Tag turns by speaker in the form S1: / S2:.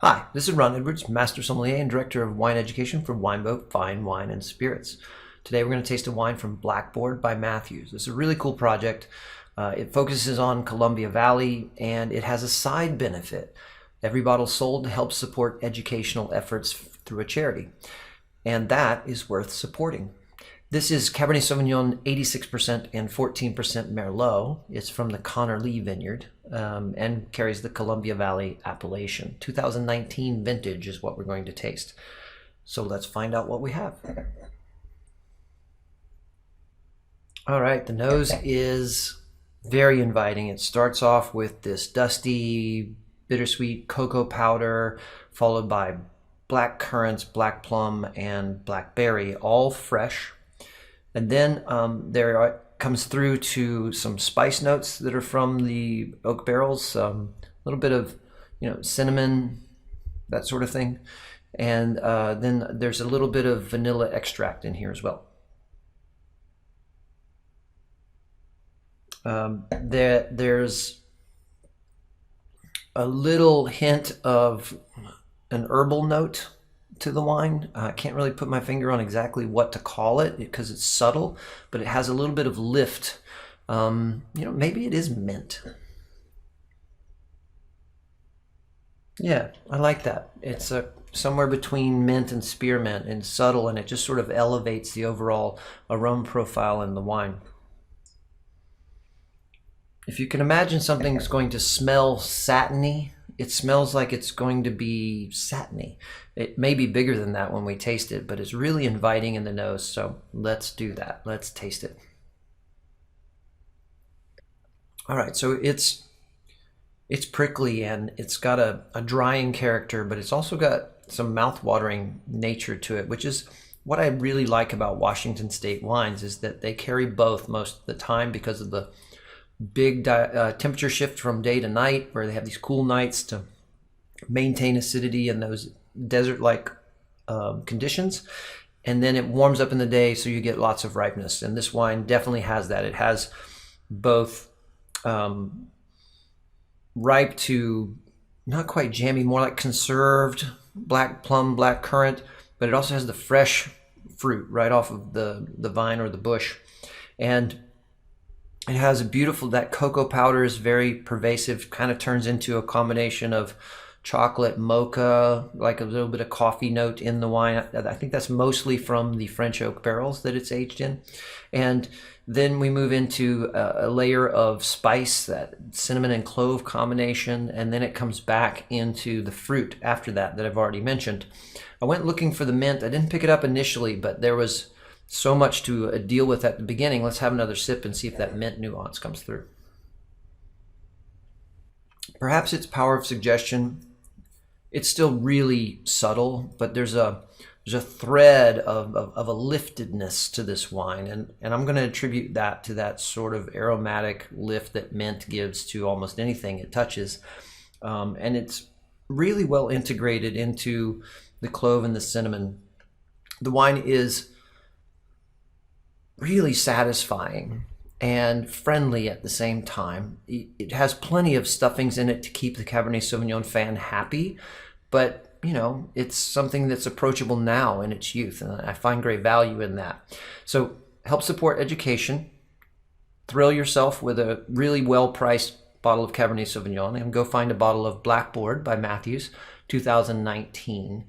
S1: Hi, this is Ron Edwards, Master Sommelier and Director of Wine Education for Wineboat Fine Wine and Spirits. Today we're going to taste a wine from Blackboard by Matthews. This is a really cool project. It focuses on Columbia Valley and it has a side benefit. Every bottle sold helps support educational efforts through a charity, and that is worth supporting. This is Cabernet Sauvignon 86% and 14% Merlot. It's from the Connor Lee Vineyard and carries the Columbia Valley appellation. 2019 vintage is what we're going to taste. So let's find out what we have. All right, the nose is very inviting. It starts off with this dusty, bittersweet cocoa powder, followed by black currants, black plum, and blackberry, all fresh. And then comes through to some spice notes that are from the oak barrels, a little bit of cinnamon, that sort of thing. And then there's a little bit of vanilla extract in here as well. There's a little hint of an herbal note to the wine. I can't really put my finger on exactly what to call it because it's subtle, but it has a little bit of lift. Maybe it is mint. Yeah, I like that. It's somewhere between mint and spearmint and subtle, and it just sort of elevates the overall aroma profile in the wine. If you can imagine something's going to smell satiny, it smells like it's going to be satiny. It may be bigger than that when we taste it, but it's really inviting in the nose. So let's do that. Let's taste it. All right, so it's prickly and it's got a drying character, but it's also got some mouth-watering nature to it, which is what I really like about Washington State wines, is that they carry both most of the time because of the big temperature shift from day to night, where they have these cool nights to maintain acidity in those desert-like conditions, and then it warms up in the day, so you get lots of ripeness. And this wine definitely has that. It has both ripe to not quite jammy, more like conserved black plum, black currant, but it also has the fresh fruit right off of the vine or the bush. And it has a beautiful, that cocoa powder is very pervasive, kind of turns into a combination of chocolate, mocha, like a little bit of coffee note in the wine. I think that's mostly from the French oak barrels that it's aged in. And then we move into a layer of spice, that cinnamon and clove combination, and then it comes back into the fruit after that I've already mentioned. I went looking for the mint. I didn't pick it up initially, but there was so much to deal with at the beginning. Let's have another sip and see if that mint nuance comes through. Perhaps it's power of suggestion. It's still really subtle, but there's a thread of a liftedness to this wine, and I'm going to attribute that to that sort of aromatic lift that mint gives to almost anything it touches. And it's really well integrated into the clove and the cinnamon. The wine is really satisfying and friendly at the same time. It has plenty of stuffings in it to keep the Cabernet Sauvignon fan happy, but it's something that's approachable now in its youth, and I find great value in that. So help support education, thrill yourself with a really well-priced bottle of Cabernet Sauvignon, and go find a bottle of Blackboard by Matthews, 2019.